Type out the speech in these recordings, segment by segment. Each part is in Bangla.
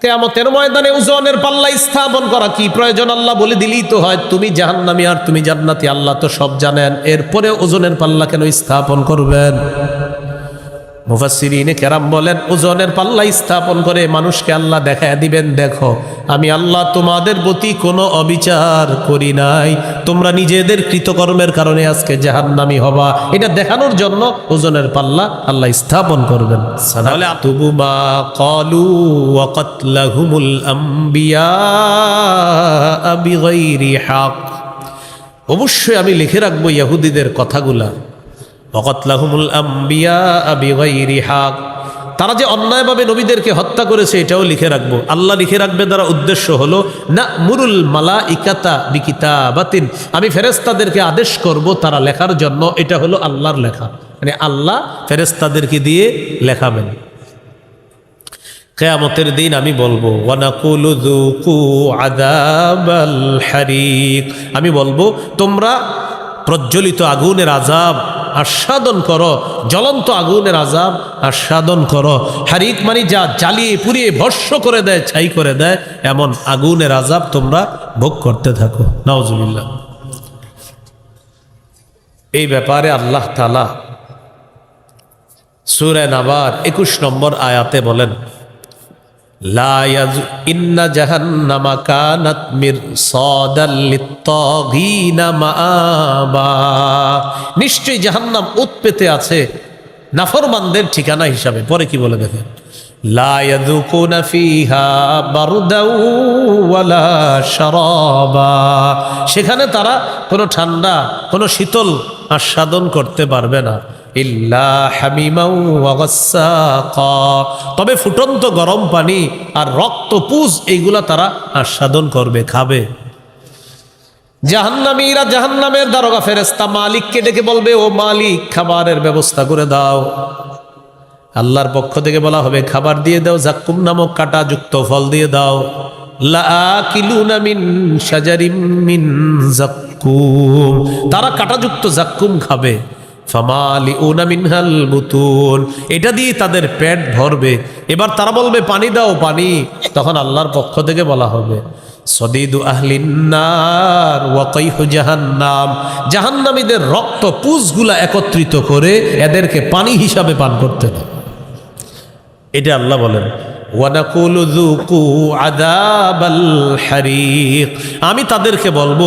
কিয়ামতের ময়দানে ওজনের পাল্লা স্থাপন করা কি প্রয়োজন? আল্লাহ বলে দিলেই তো হয় তুমি জাহান্নামী আর তুমি জান্নাতি, আল্লাহ তো সব জানেন। এরপরে ওজনের পাল্লা কেন স্থাপন করবেন? মুফাসসিরিনে কেরাম বলেন, ওজনের পাল্লা স্থাপন করে মানুষকে আল্লাহ দেখায় দিবেন, দেখো আমি আল্লাহ তোমাদের প্রতি কোনো অবিচার করি নাই, তোমরা নিজেদের কৃতকর্মের কারণে আজকে জাহান্নামী হবা। এটা দেখানোর জন্য ওজনের পাল্লা আল্লাহ স্থাপন করবেন। সানাতুবুমা ক্বালু ওয়া কাতলাহুমুল আমবিয়া বিগাইরি হক। অবশ্যই আমি লিখে রাখবো ইহুদিদের কথাগুলা। ওয়াকাতলাহুমুল আমবিয়া বিগাইরি হক, তারা যে অন্যায়ভাবে নবীদেরকে হত্যা করেছে এটাও লিখে রাখবো। আল্লাহ লিখে রাখবে দ্বারা উদ্দেশ্য হলো না'মুরুল মালাইকাতা বিকিতাবাতিন, আমি ফেরেশতাদেরকে আদেশ করব তারা লেখার জন্য। এটা হলো আল্লাহর লেখা, মানে আল্লাহ ফেরেশতাদেরকে দিয়ে লেখাবেন। কিয়ামতের দিন আমি বলবো ওয়ানাকুলু যুকু আযাবাল হারিক, আমি বলবো তোমরা প্রজ্বলিত আগুনের আযাব আস্বাদন করো, জ্বলন্ত আগুনের আযাব আস্বাদন করো। হারিক মানে যা জ্বালিয়ে পুড়িয়ে ভস্ম করে দেয়, ছাই করে দেয়, এমন আগুনের আযাব তোমরা ভোগ করতে থাকো। নাউজুবিল্লাহ। এই ব্যাপারে আল্লাহ তাআলা সূরা নাবার 21 নম্বর আয়াতে বলেন, লা ইন্না জাহান্নামা কানাত মিরসাদাল লিত্তাগিনা মাআবা, নিশ্চয়ই জাহান্নাম উৎপেতে আছে নাফরমানদের ঠিকানা হিসাবে। পরে কি বলে দেখেন, লা ইয়াযুকুনা ফিহা বারদাও ওয়ালা শারাবা, সেখানে তারা কোনো ঠান্ডা কোনো শীতল আস্বাদন করতে পারবে না। ইল্লা হামিমাও ওয়া গাসসাকা, তবে ফুটন্ত গরম পানি আর রক্তপুজ এইগুলা তারা আস্বাদন করবে, খাবে। জাহান্নামীরা জাহান্নামের দারোগা ফেরেশতা মালিককে ডেকে বলবে, ও মালিক খাবারের ব্যবস্থা করে দাও। আল্লাহর পক্ষ থেকে বলা হবে খাবার দিয়ে দাও, জাক্কুম নামক কাঁটাযুক্ত ফল দিয়ে দাও। লাআকিলুনা মিন শাজারিম মিন জাক্কুম, তারা কাঁটাযুক্ত জাক্কুম খাবে। ফামালিউনা মিনহাল বুতুন, এটা দিয়ে তাদের পেট ভরবে। এবার তারা বলবে পানি দাও পানি, তখন আল্লাহর পক্ষ থেকে বলা হবে সদিদু আহলিন নার ওয়া কাইহু জাহান্নাম, জাহান্নামীদের রক্ত পুজগুলা একত্রিত করে এদেরকে পানি হিসাবে পান করতে দাও। এটা আল্লাহ বলেন ওয়ানাকুলু যুকু আযাবাল হারিক, আমি তাদেরকে বলবো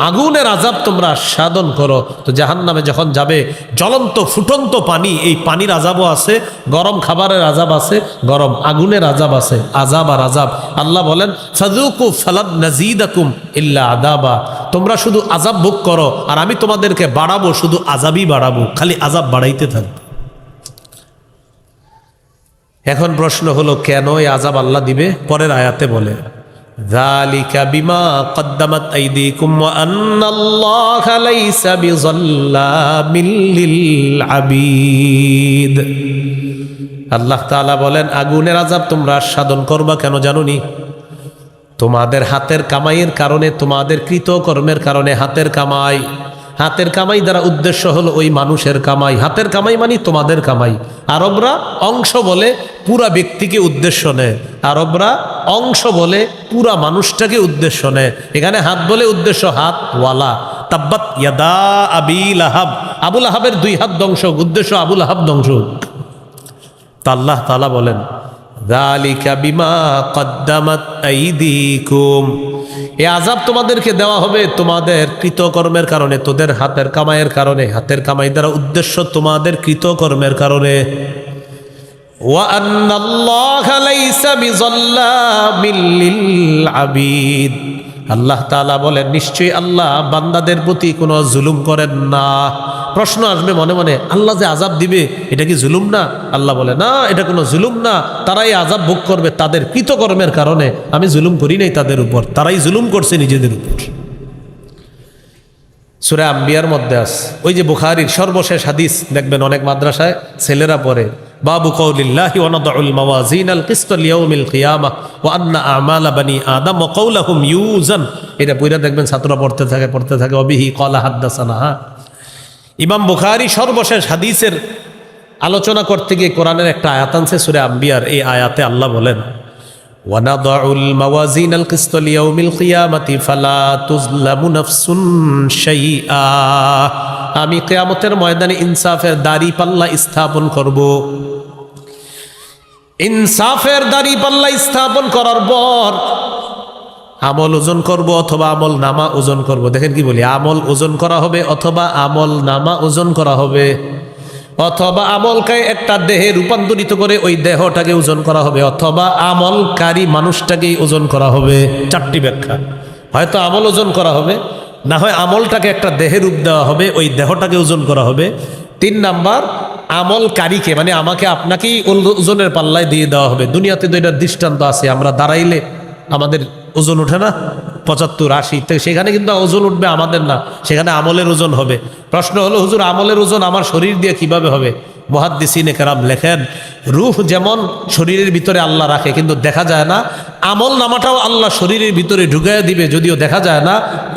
আগুনের আযাব তোমরা আস্বাদন করো। তো জাহান্নামে যখন যাবে জ্বলন্ত ফুটন্ত পানি, এই পানির আযাবও আছে, গরম খাবারের আযাব আছে, গরম আগুনের আযাব আছে, আযাব আর আযাব। আল্লাহ বলেন ফাযুকু ফালান নাযীদাকুম ইল্লা আযাবা, তোমরা শুধু আযাব ভোগ করো আর আমি তোমাদেরকে বাড়াবো, শুধু আযাবই বাড়াবো, খালি আযাব বাড়াইতে থাকবে। এখন প্রশ্ন হলো কেন এই আযাব আল্লাহ দিবে? পরের আয়াতে বলে যালিকা বিমা কদ্দামাত আইদিকুম ওয়া আন্নাল্লাহা লাইসা বিযাল্লামিল লিল আবিদ। আল্লাহ তাআলা বলেন আগুনের আযাব তোমরা আস্বাদন করবা কেন জানোনি? তোমাদের হাতের কামাইয়ের কারণে, তোমাদের কৃতকর্মের কারণে। হাতের কামাই, হাতের কামাই দ্বারা উদ্দেশ্য হলো ওই মানুষের কামাই। হাতের কামাই মানে তোমাদের কামাই। আরবরা অংশ বলে পুরা ব্যক্তিকে উদ্দেশ্য নেয়, আরবরা অংশ বলে পুরা মানুষটাকে উদ্দেশ্য নেয়। এখানে হাত বলে উদ্দেশ্য হাত ওয়ালা। তাব্বাত ইয়াদা আবি লাহাব, আবু লাহাবের 2 হাত ধ্বংস, উদ্দেশ্য আবু লাহাব ধ্বংস। তা আল্লাহ তাআলা বলেন যালিকা বিমা কদ্দামাত আইদিকুম, এই আযাব তোমাদেরকে দেওয়া হবে তোমাদের কৃতকর্মের কারণে, তোদের হাতের কামাইয়ের কারণে। হাতের কামাই দ্বারা উদ্দেশ্য তোমাদের কৃতকর্মের কারণে। ওয়া আন্নাল্লাহা লাইসা বিযাল্লামিল লিল আবিদ, আল্লাহ তাআলা বলেন নিশ্চয়ই আল্লাহ বান্দাদের প্রতি কোনো জুলুম করেন না। প্রশ্ন আসবে মনে মনে, আল্লাহ যে আযাব দিবে এটা কি জুলুম না? আল্লাহ বলে না, এটা কোনো জুলুম না, তারাই আযাব ভোগ করবে তাদের কৃতকর্মের কারণে। আমি জুলুম করি নাই তাদের উপর, তারাই জুলুম করছে নিজেদের উপর। সূরা আম্বিয়ার মধ্যে আছে, ওই যে বুখারীর সর্বশেষ হাদিস দেখবেন অনেক মাদ্রাসায় ছেলেরা পড়ে, বাবু কওলিল্লাহি ওয়া নাদউল মাওয়াজিনাল কিসতা লিয়াউমিল কিয়ামাহ ওয়া আন্না আমালা বানি আদম ওয়া কওলাহুম ইউজান। এটা পড়ে দেখবেন ছাত্ররা পড়তে থাকে অবিহি ক্বালা হাদাসানা। ইমাম বুখারী সর্বশেষ হাদিসের আলোচনা করতে গিয়ে কোরআনের একটা আয়াত আনছে সূরা আম্বিয়ার। এই আয়াতে আল্লাহ বলেন ওয়ানাদাউল মাওয়াজিনাল কিসত লিয়াউমিল কিয়ামাতি ফালা তুজলামু নাফসুন শাইআ, আমি কিয়ামতের ময়দানে ইনসাফের দাঁড়িপাল্লা স্থাপন করব। ইনসাফের দাঁড়িপাল্লা স্থাপন করার পর আমল ওজন করব অথবা আমল নামা ওজন করব। দেখেন কি বলি, আমল ওজন করা হবে অথবা আমল নামা ওজন করা হবে, অথবা আমলকে একটা দেহে রূপান্তরিত করে ওই দেহটাকে ওজন করা হবে, অথবা আমলকারী মানুষটাকেই ওজন করা হবে। চারটি ব্যাখ্যা, হয়তো আমল ওজন করা হবে, না হয় আমলটাকে একটা দেহে রূপ দেওয়া হবে, ওই দেহটাকে ওজন করা হবে। 3 নাম্বার, আমলকারীকে মানে আমাকে আপনাকেই ওজনের পাল্লায় দিয়ে দেওয়া হবে। দুনিয়াতে তো এটার দৃষ্টান্ত আছে, আমরা দাঁড়াইলে আমাদের ওজন ওঠে না 75, 80, সেখানে কিন্তু ওজন উঠবে আমাদের না, সেখানে আমলের ওজন হবে। প্রশ্ন হলো হুজুর আমলের ওজন আমার শরীর দিয়ে কিভাবে হবে? মুহাদ্দিসিনে কেরাম লেখেন, রূহ যেমন শরীরের ভিতরে আল্লাহ রাখে কিন্তু দেখা যায় না, আমল নামাটাও আল্লাহ শরীরের ভিতরে ঢুকাইয়া দিবে যদিও দেখা যায় না।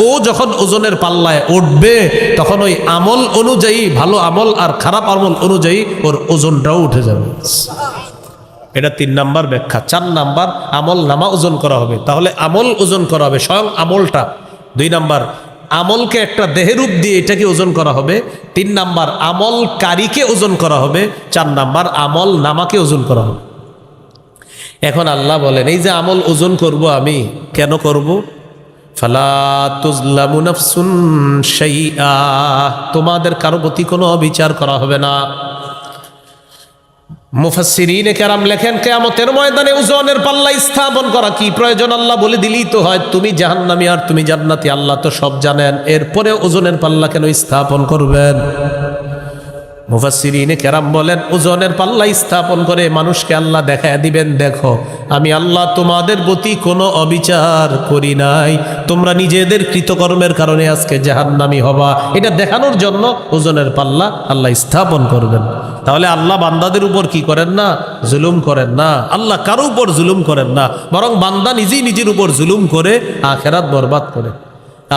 ও যখন ওজনের পাল্লায় উঠবে তখন ওই আমল অনুযায়ী, ভালো আমল আর খারাপ আমল অনুযায়ী ওর ওজনটাও উঠে যাবে। এটা 3 নাম্বার ব্যাখ্যা। 4 নাম্বার, আমল নামা ওজন করা হবে, তাহলে আমল ওজন করা হবে স্বয়ং আমলটা। 2 নাম্বার, আমলকে একটা দেহরূপ দিয়ে এটাকে ওজন করা হবে। 3 নাম্বার, আমলকারীকে ওজন করা হবে। 4 নাম্বার, আমল নামাকে ওজন করা হবে। এখন আল্লাহ বলেন, এই যে আমল ওজন করব আমি, কেন করব? ফালা তুজলামু নাফসুন শাইআ, তোমাদের কারো প্রতি কোনো অবিচার করা হবে না। মুফাসসিরিনে কেরাম লেখেন, কিয়ামতের ময়দানে ওজনের পাল্লা স্থাপন করা কি প্রয়োজন? আল্লাহ বলে দিলেই তো হয়, তুমি জাহান্নামী আর তুমি জান্নাতি, আল্লাহ তো সব জানেন, এরপরে ওজনের পাল্লা কেন স্থাপন করবেন? মুফাসসিরিনে কেরাম বলেন, ওজনের পাল্লা স্থাপন করে মানুষকে আল্লাহ দেখায় দিবেন, দেখো আমি আল্লাহ তোমাদের প্রতি কোনো অবিচার করি নাই, তোমরা নিজেদের কৃতকর্মের কারণে আজকে জাহান্নামী হবা, এটা দেখানোর জন্য ওজনের পাল্লা আল্লাহ স্থাপন করবেন। তাহলে আল্লাহ বান্দাদের উপর কি করেন না? জুলুম করেন না। আল্লাহ কারো উপর জুলুম করেন না, বরং বান্দা নিজেই নিজের উপর জুলুম করে আখিরাত বরবাদ করে।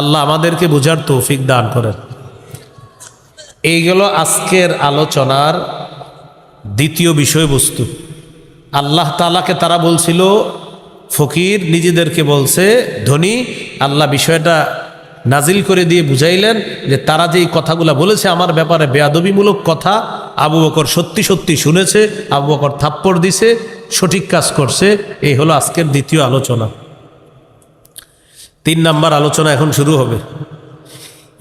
আল্লাহ আমাদেরকে বুঝার তৌফিক দান করেন। এইগুলো আজকের আলোচনার দ্বিতীয় বিষয়বস্তু। আল্লাহ তাআলাকে তারা বলছিল ফকির, নিজেদেরকে বলছে ধনী। আল্লাহ বিষয়টা নাজিল করে দিয়ে বুঝাইলেন যে তারা যে এই কথাগুলো বলেছে আমার ব্যাপারে বেয়াদবিমূলক কথা, আবু বকর সত্যি সত্যি শুনেছে, আবু বকর থাপ্পড় দিছে, সঠিক কাজ করছে। এই হলো আজকের দ্বিতীয় আলোচনা। 3 নাম্বার আলোচনা এখন শুরু হবে।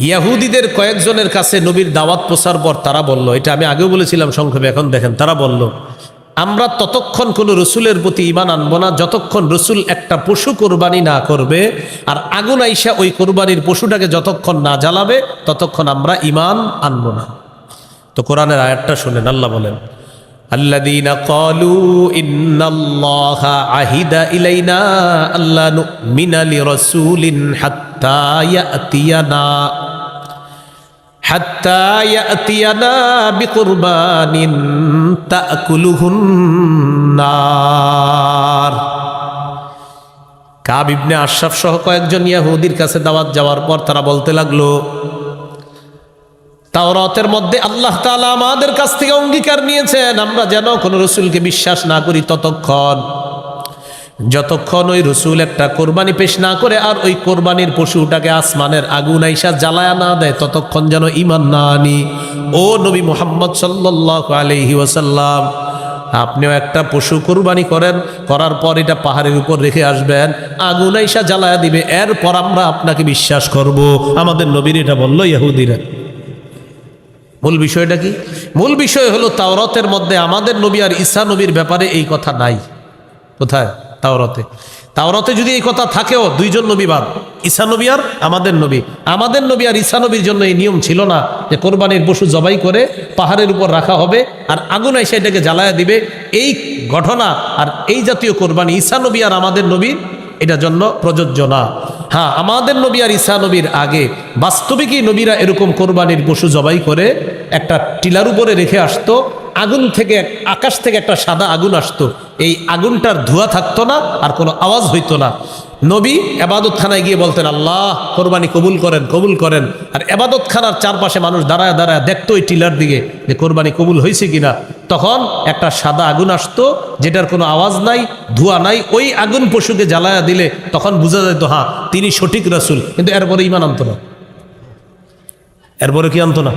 ইয়াহুদিদের কয়েকজনের কাছে নবীর দাওয়াত পৌঁছার পর তারা বলল, এটা আমি আগেও বলেছিলাম সংক্ষেপে, এখন দেখেন, তারা বলল আমরা ততক্ষণ কোনো রসুলের প্রতি ঈমান আনবো না যতক্ষণ রসুল একটা পশু কোরবানি না করবে, আর আগুন আইসা ওই কোরবানির পশুটাকে যতক্ষণ না জ্বালাবে ততক্ষণ আমরা ঈমান আনবো না। তো কোরআনের আয়াতটা শুনেন, আল্লাহ বলেন, আল্লাযীনা ক্বালু ইন্নাল্লাহা আহিদা ইলাইনা আল্লা নুমিনা লিরাসূলিন হাত্তা ইয়াতিয়ানা বিকুরবানিন তাকুলুহুন নার। কাব ইবনে আশরাফ সহ কয়েকজন ইহুদির কাছে দাওয়াত যাওয়ার পর তারা বলতে লাগলো, তাওরাতের মধ্যে আল্লাহ তাআলা আমাদের কাছ থেকে অঙ্গীকার নিয়েছেন আমরা যেন কোনো রসুলকে বিশ্বাস না করি যতক্ষণ ওই রসুল একটা কোরবানি পেশ না করে আর ওই কোরবানির পশুটাকে আসমানের আগুন আইসা জ্বালায়া না দেয় ততক্ষণ যেন ঈমান না আনি। ও নবী মুহাম্মদ সাল্লাল্লাহু আলাইহি ওয়াসাল্লাম, আপনিও একটা পশু কোরবানি করেন, করার পর এটা পাহাড়ের উপর রেখে আসবেন, আগুন আইসা জ্বালায়া দিবে, এরপর আমরা আপনাকে বিশ্বাস করব। আমাদের নবীর এটা বলল ইহুদিরা। মূল বিষয়টা কি? মূল বিষয় হলো তাওরাতের মধ্যে আমাদের নবী আর ঈসা নবীর ব্যাপারে এই কথা নাই। কোথায়? তাওরাতে যদি এই কথা থাকেও, 2 জন নবী বাদ, ঈসা নবী আর আমাদের নবী। আমাদের নবী আর ঈসা নবীর জন্য এই নিয়ম ছিল না যে কোরবানির পশু জবাই করে পাহাড়ের উপর রাখা হবে আর আগুন এসে এটাকে জ্বালায়া দিবে। এই ঘটনা আর এই জাতীয় কোরবানি ঈসা নবী আর আমাদের নবীর এটার জন্য প্রযোজ্য না। হ্যাঁ, আমাদের নবী আর ঈসা নবীর আগে বাস্তবিকই নবীরা এরকম কোরবানির পশু জবাই করে একটা টিলার উপরে রেখে আসতো, আগুন থেকে, আকাশ থেকে একটা সাদা আগুন আসতো, এই আগুনটার ধোঁয়া থাকতো না আর কোনো আওয়াজ হইতো না। নবী এবাদতখানায় গিয়ে বলতেন, আল্লাহ কোরবানি কবুল করেন, কবুল করেন। আর এবাদতখানার চারপাশে মানুষ দাঁড়ায় দাঁড়ায় দেখতো ওই টিলার দিকে যে কোরবানি কবুল হয়েছে কিনা। তখন একটা সাদা আগুন আসতো, যেটার কোনো আওয়াজ নাই, ধোঁয়া নাই। ওই আগুন পশুকে জ্বালায়া দিলে তখন বোঝা যেত হ্যাঁ তিনি সঠিক রাসূল। কিন্তু এরপরে ঈমান আনতো না। এরপরে কি আনতো না?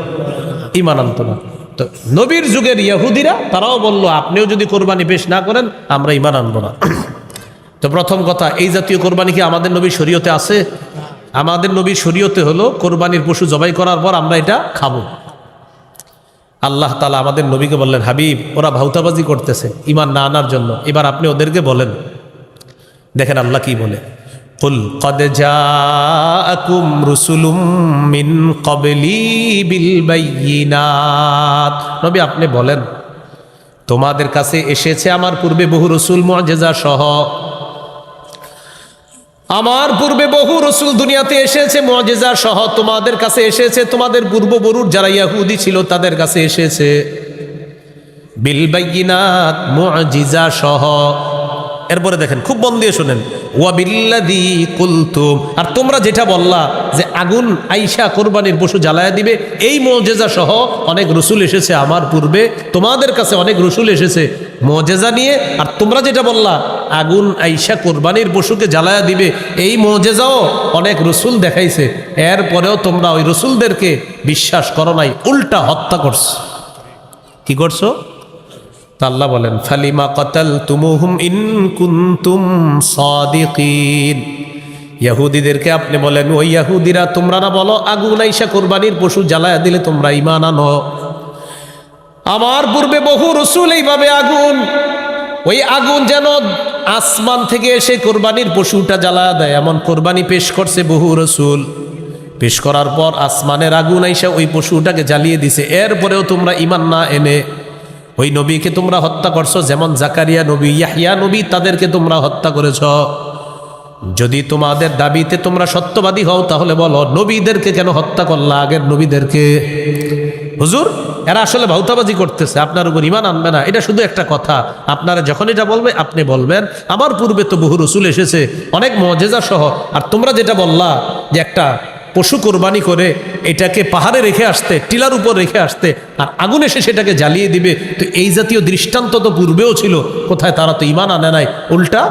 ঈমান আনতো না। তো নবীর যুগের ইহুদিরা তারাও বলল আপনিও যদি কোরবানি পেশ না করেন আমরা ঈমান আনবো না। তো প্রথম কথা, এই জাতীয় কোরবানি কি আমাদের নবীর শরীয়তে আছে? আমাদের নবীর শরীয়তে হলো কোরবানির পশু জবাই করার পর আমরা এটা খাবো। আল্লাহ তাআলা আমাদের নবীকে বললেন, হাবিব ওরা ভাউতাবাজি করতেছে ঈমান না আনার জন্য, এবার আপনি ওদেরকে বলেন। দেখেন আল্লাহ কি বলে, কুল ক্বাদ জাআকুম রুসুলুম মিন ক্বাবলি বিল বায়্যিনাত। নবী আপনি বলেন তোমাদের কাছে এসেছে আমার পূর্বে বহু রসুল মুআজিজা সহ। আমার পূর্বে বহু রসুল দুনিয়াতে এসেছে মুআজিজা সহ, তোমাদের কাছে এসেছে, তোমাদের পূর্ববরুর যারা ইহুদি ছিল তাদের কাছে এসেছে বিল বায়্যিনাত, মুআজিজা সহ। এরপরে দেখেন, খুব মন দিয়ে শুনেন, ওয়া বিল্লাযী কুলতুম, আর তোমরা যেটা বললা যে আগুন আইসা কোরবানির পশু জ্বালায়া দিবে, এই মুআজিজা সহ অনেক রসুল এসেছে আমার পূর্বে, তোমাদের কাছে অনেক রসুল এসেছে মুআজিজা নিয়ে। আর তোমরা যেটা বললা আগুন আইসা কোরবানির পশুকে জ্বালায়া দিবে, এই মুআজিজাও অনেক রসুল দেখাইছে, এরপরেও তোমরা ওই রসুলদেরকে বিশ্বাস করো নাই, উল্টা হত্যা করছো। কি করছো? তা আল্লাহ বলেন, ফালিমা কাতালতুমুহুম ইন কুনতুম সাদিকিন। ইহুদিদেরকে আপনি বলেন, ওই ইহুদিরা তোমরা না বলো আগুন আইসা কোরবানির পশু জ্বালায়া দিলে তোমরা ঈমান আনো। আমার পূর্বে বহু রসুল এইভাবে আগুন, ওই আগুন যেন আসমান থেকে এসে কোরবানির পশুটা জ্বালায়া দেয় এমন কোরবানি পেশ করছে বহু রসুল। পেশ করার পর আসমানের আগুন আইসা ওই পশুটাকে জ্বালিয়ে দিছে, এরপরেও তোমরা ঈমান না এনে ওই নবীকে তোমরা হত্যা করছো। যেমন জাকারিয়া নবী, ইয়াহইয়া নবী, তাদেরকে তোমরা হত্যা করেছ। যদি তোমাদের দাবিতে তোমরা সত্যবাদী হও তাহলে বলো নবীদেরকে কেন হত্যা করলা, আগের নবীদেরকে? হুজুর এরা আসলে ভাউতাবাজি করতেছে, আপনার উপর ঈমান আনবে না, এটা শুধু একটা কথা। আপনারা যখন এটা বলবে আপনি বলবেন আমার পূর্বে তো বহু রসুল এসেছে অনেক মুআজিজা সহ, আর তোমরা যেটা বললা যে একটা পশু কোরবানি করে এটাকে পাহাড়ে রেখে আসতে, টিলার উপর রেখে আসতে, আর আগুন এসে সেটাকে জ্বালিয়ে দিবে, তো এই জাতীয় দৃষ্টান্ত তো পূর্বেও ছিল, কোথায়? তারা তো ঈমান আনে নাই, উল্টা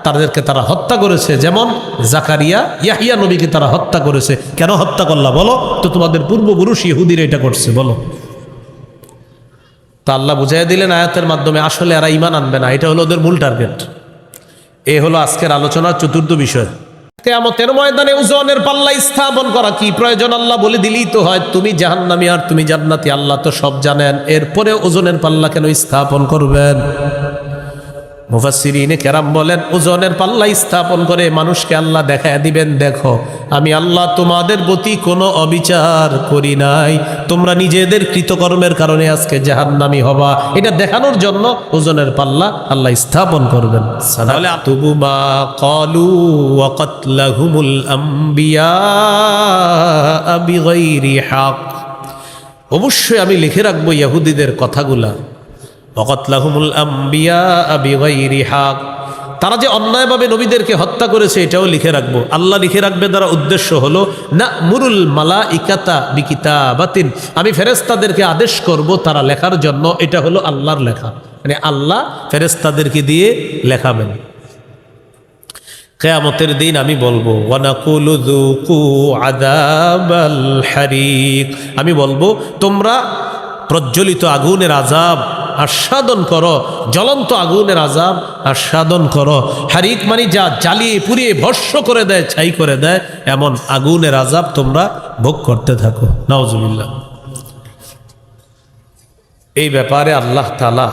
তাদেরকে তারা হত্যা করেছে। যেমন জাকারিয়া, ইয়াহইয়া নবীকে তারা হত্যা করেছে। কেন হত্যা করলা বলো? তো তোমাদের পূর্বপুরুষ ইহুদিরা এটা করছে, বলো। তা আল্লাহ বুঝাইয়া দিলেন আয়াতের মাধ্যমে আসলে এরা ঈমান আনবে না, এটা হলো ওদের মূল টার্গেট। এ হলো আজকের আলোচনার চতুর্থ বিষয়। কিয়ামতের ময়দানে ওজনের পাল্লা স্থাপন করা কি প্রয়োজন? আল্লাহ বলে দিলেই তো হয় তুমি জাহান্নামী আর তুমি জান্নাতি, আল্লাহ তো সব জানেন, এরপরে ওজনের পাল্লা কেন স্থাপন করবেন? মুফাসসিরিনে কেরাম বলেন ওজনের পাল্লা স্থাপন করে মানুষকে আল্লাহ দেখায় দিবেন, দেখো আমি আল্লাহ তোমাদের প্রতি কোনো অবিচার করি নাই, তোমরা নিজেদের কৃতকর্মের কারণে আজকে জাহান্নামী হবা, এটা দেখানোর জন্য ওজনের পাল্লা আল্লাহ স্থাপন করবেন। সানাতুবুমা ক্বালু ওয়া কাতলাহুমুল আমবিয়া বিগাইরি হক। অবশ্যই আমি লিখে রাখবো ইহুদিদের কথাগুলা। ওয়াকাতলাহুমুল আমবিয়া বিগাইরি হক, তারা যে অন্যায়ভাবে নবীদেরকে হত্যা করেছে এটাও লিখে রাখবো। আল্লাহ লিখে রাখবে দ্বারা উদ্দেশ্য হলো না'মুরুল মালাইকাতা বিকিতাবাতিন, আমি ফেরেশতাদেরকে আদেশ করব তারা লেখার জন্য, এটা হলো আল্লাহর লেখা, মানে আল্লাহ ফেরেশতাদেরকে দিয়ে লেখাবেন। কিয়ামতের দিন আমি বলবো ওয়ানাকুলু যুকু আযাবাল হারিক, আমি বলবো তোমরা প্রজ্বলিত আগুনের আযাব আস্বাদন করো, জ্বলন্ত আগুনের আযাব আস্বাদন করো। হারিক মানে যা জ্বালিয়ে পুড়িয়ে ভস্ম করে দেয়, ছাই করে দেয়, এমন আগুনের আযাব তোমরা ভোগ করতে থাকো। নাউজুবিল্লাহ। এই ব্যাপারে আল্লাহ তাআলা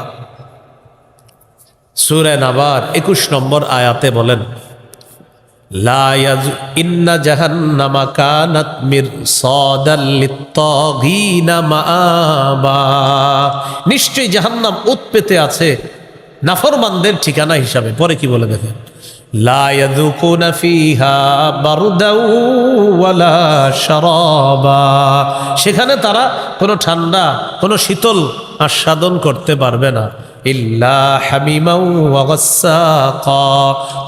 সূরা নাবার 21 নম্বর আয়াতে বলেন, লা ইয়াজু ইন্না জাহান্নামা কানাত মিরসাদাল লিত্তাগিনা মাআবা, নিশ্চয়ই জাহান্নাম উৎপেতে আছে নাফরমানদের ঠিকানা হিসাবে। পরে কি বলে দেখেন, লা ইয়াযুকুনা ফিহা বারদাও ওয়ালা শারাবা, সেখানে তারা কোনো ঠান্ডা কোনো শীতল আস্বাদন করতে পারবে না। ইল্লা হামিমাও ওয়া গাসসাকা,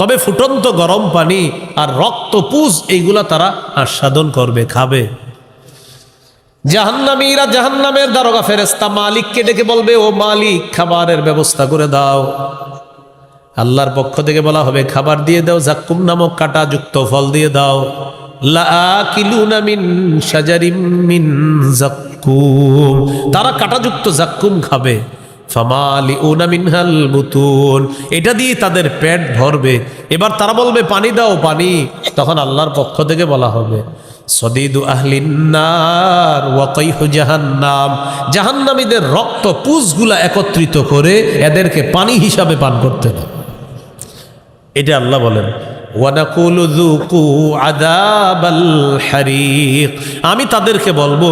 তবে ফুটন্ত গরম পানি আর রক্তপুজ এইগুলা তারা আস্বাদন করবে, খাবে। জাহান্নামীরা জাহান্নামের দারোগা ফেরেশতা মালিককে ডেকে বলবে, ও মালিক, খাবারের ব্যবস্থা করে দাও। আল্লাহর পক্ষ থেকে বলা হবে, খাবার দিয়ে দাও, জাক্কুম নামক কাঁটাযুক্ত ফল দিয়ে দাও। লাআকিলুনা মিন শাজারিম মিন জাক্কুম, তারা কাঁটাযুক্ত জাক্কুম খাবে। ফামালিউনা মিনহাল বুতুন, এটা দিয়ে তাদের পেট ভরবে। এবার তারা বলবে, পানি দাও, পানি। তখন আল্লাহর পক্ষ থেকে বলা হবে, সদিদু আহলিন নার ওয়া কাইহু জাহান্নাম, জাহান্নামীদের রক্ত পুঁজগুলা একত্রিত করে এদেরকে পানি হিসাবে পান করতে হবে। এটা আল্লাহ বলেন, ওয়ানাকুলু যুকু আযাবাল হারিক, আমি তাদেরকে বলবো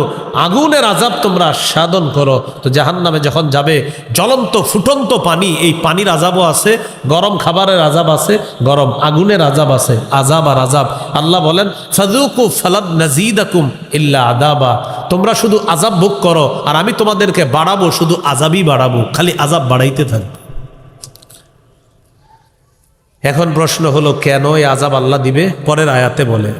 আগুনের আযাব তোমরা আস্বাদন করো। তো জাহান্নামে যখন যাবে, জ্বলন্ত ফুটন্ত পানি, এই পানির আযাবও আছে, গরম খাবারের আযাব আছে, গরম আগুনের আযাব আছে, আযাব আর আযাব। আল্লাহ বলেন, ফাযুকু ফালান নাযীদাকুম ইল্লা আযাবা, তোমরা শুধু আযাব ভোগ করো আর আমি তোমাদেরকে বাড়াবো, শুধু আযাবই বাড়াবো, খালি আযাব বাড়াইতে থাকবে। এখন প্রশ্ন হলো, কেন এই আযাব আল্লাহ দিবে? পরের আয়াতে বলে,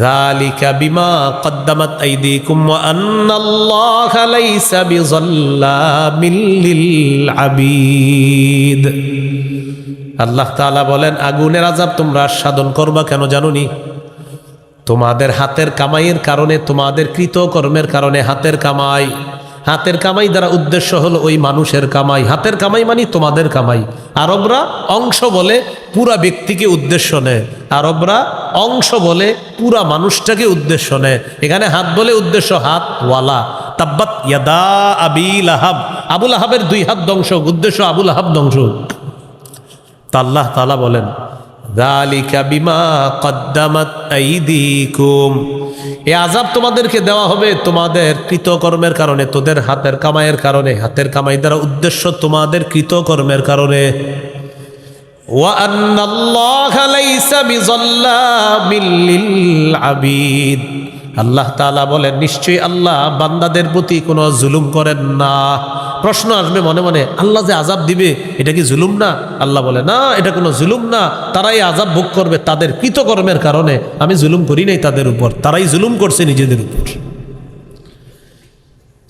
যালিকা বিমা কদ্দামাত আইদিকুম ওয়া আন্নাল্লাহা লাইসা বিযাল্লামিল লিল আবিদ। আল্লাহ তাআলা বলেন, আগুনের আযাব তোমরা আস্বাদন করবা কেন জানোনি? তোমাদের হাতের কামাইয়ের কারণে, তোমাদের কৃতকর্মের কারণে। হাতের কামাই, হাতের কামাই দ্বারা উদ্দেশ্য হলো ওই মানুষের কামাই। হাতের কামাই মানে তোমাদের কামাই। আরবরা অংশ বলে পুরা ব্যক্তিকে উদ্দেশ্য নেয়, আরবরা অংশ বলে পুরা মানুষটাকে উদ্দেশ্য নেয়। এখানে হাত বলে উদ্দেশ্য হাত ওয়ালা। তাব্বাত ইয়াদা আবি লাহাব, আবু লাহাবের 2 হাত ধ্বংস, উদ্দেশ্য আবু লাহাব ধ্বংস। তা আল্লাহ তাআলা বলেন, যালিকা বিমা কদ্দামাত আইদিকুম, এই আযাব তোমাদেরকে দেওয়া হবে তোমাদের কৃতকর্মের কারণে, তোদের হাতের কামাইয়ের কারণে। হাতের কামাই দ্বারা উদ্দেশ্য তোমাদের কৃতকর্মের কারণে। ওয়া আন্নাল্লাহা লাইসা বিযাল্লামিল লিল আবিদ, আল্লাহ তাআলা বলেন, নিশ্চয়ই আল্লাহ বান্দাদের প্রতি কোনো জুলুম করেন না। প্রশ্ন আসবে মনে মনে, আল্লাহ যে আযাব দিবে এটা কি জুলুম না? আল্লাহ বলে, না, এটা কোনো জুলুম না। তারাই আযাব ভোগ করবে তাদের কৃতকর্মের কারণে, আমি জুলুম করি নাই তাদের উপর, তারাই জুলুম করছে নিজেদের উপর।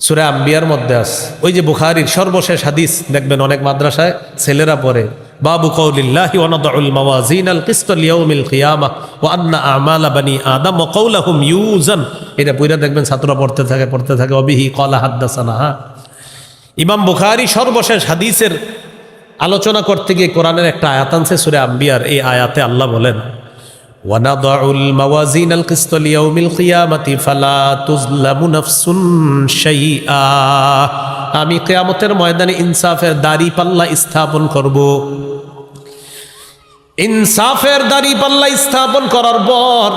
সূরা আম্বিয়ার মধ্যে আছে, ওই যে বুখারীর সর্বশেষ হাদিস, দেখবেন অনেক মাদ্রাসায় ছেলেরা পড়ে, বাবু কওলিল্লাহি ওয়া নাদাউল মাওয়াজিনাল কিসতা লিয়াউমিল কিয়ামাহ ওয়া আন্না আমালা বানি আদম ওয়া কওলাহুম ইউজান। এটা পড়ে দেখবেন ছাত্ররা পড়তে থাকে অবিহি ক্বালা হাদাসানা। ইমাম বুখারী সর্বশেষ হাদিসের আলোচনা করতে গিয়ে কোরআনের একটা আয়াত আনছে সূরা আম্বিয়ার। এই আয়াতে আল্লাহ বলেন, ওয়া নাদাউল মাওয়াজিনাল কিসতা লিয়াউমিল কিয়ামাতি ফালা তুজলামু নাফসুন শাইআ, আমি কিয়ামতের ময়দানে ইনসাফের দাড়ি পাল্লা স্থাপন করব। ইনসাফের দাড়ি পাল্লা স্থাপন করার পর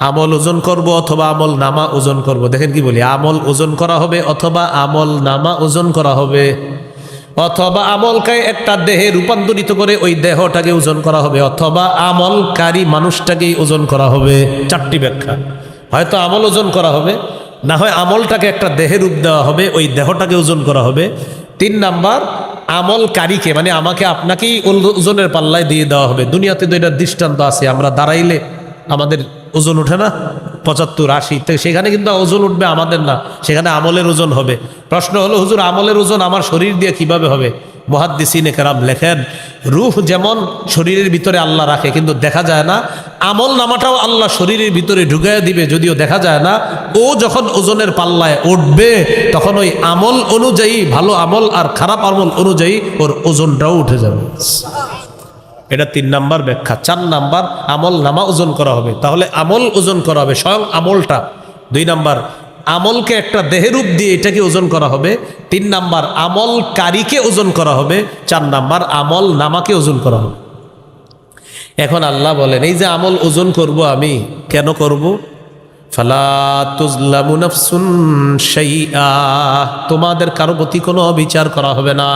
আমল ওজন করব অথবা আমল নামা ওজন করব। দেখেন কি বলি, আমল ওজন করা হবে অথবা আমল নামা ওজন করা হবে, অথবা আমলকে একটা দেহে রূপান্তরিত করে ওই দেহটাকে ওজন করা হবে, অথবা আমলকারী মানুষটাকেই ওজন করা হবে। 4টি ব্যাখ্যা, হয়তো আমল ওজন করা হবে, না হয় আমলটাকে একটা দেহে রূপ দেওয়া হবে, ওই দেহটাকে ওজন করা হবে। 3 নাম্বার, আমলকারীকে মানে আমাকে আপনাকেই ওজনের পাল্লায় দিয়ে দেওয়া হবে। দুনিয়াতে তো এটার দৃষ্টান্ত আছে, আমরা দাঁড়াইলে আমাদের ওজন ওঠে না 75, 80, সেখানে কিন্তু ওজন উঠবে আমাদের না, সেখানে আমলের ওজন হবে। প্রশ্ন হলো, হুজুর আমলের ওজন আমার শরীর দিয়ে কিভাবে হবে? মুহাদ্দিসিনে কেরাম লেখেন, রূহ যেমন শরীরের ভিতরে আল্লাহ রাখে কিন্তু দেখা যায় না, আমল নামাটাও আল্লাহ শরীরের ভিতরে ঢুকাইয়া দিবে যদিও দেখা যায় না। ও যখন ওজনের পাল্লায় উঠবে তখন ওই আমল অনুযায়ী, ভালো আমল আর খারাপ আমল অনুযায়ী ওর ওজনটাও উঠে যাবে। এটা 3 নাম্বার ব্যাখ্যা। 4 নাম্বার, আমল নামা ওজন করা হবে, তাহলে আমল ওজন করা হবে স্বয়ং আমলটা। 2 নাম্বার, আমলকে একটা দেহরূপ দিয়ে এটাকে ওজন করা হবে। 3 নাম্বার, আমলকারীকে ওজন করা হবে। 4 নাম্বার, আমল নামাকে ওজন করা হবে। এখন আল্লাহ বলেন, এই যে আমল ওজন করব আমি, কেন করব? ফালা তুজলামু নাফসুন শাইআ, তোমাদের কারো প্রতি কোনো বিচার করা হবে না।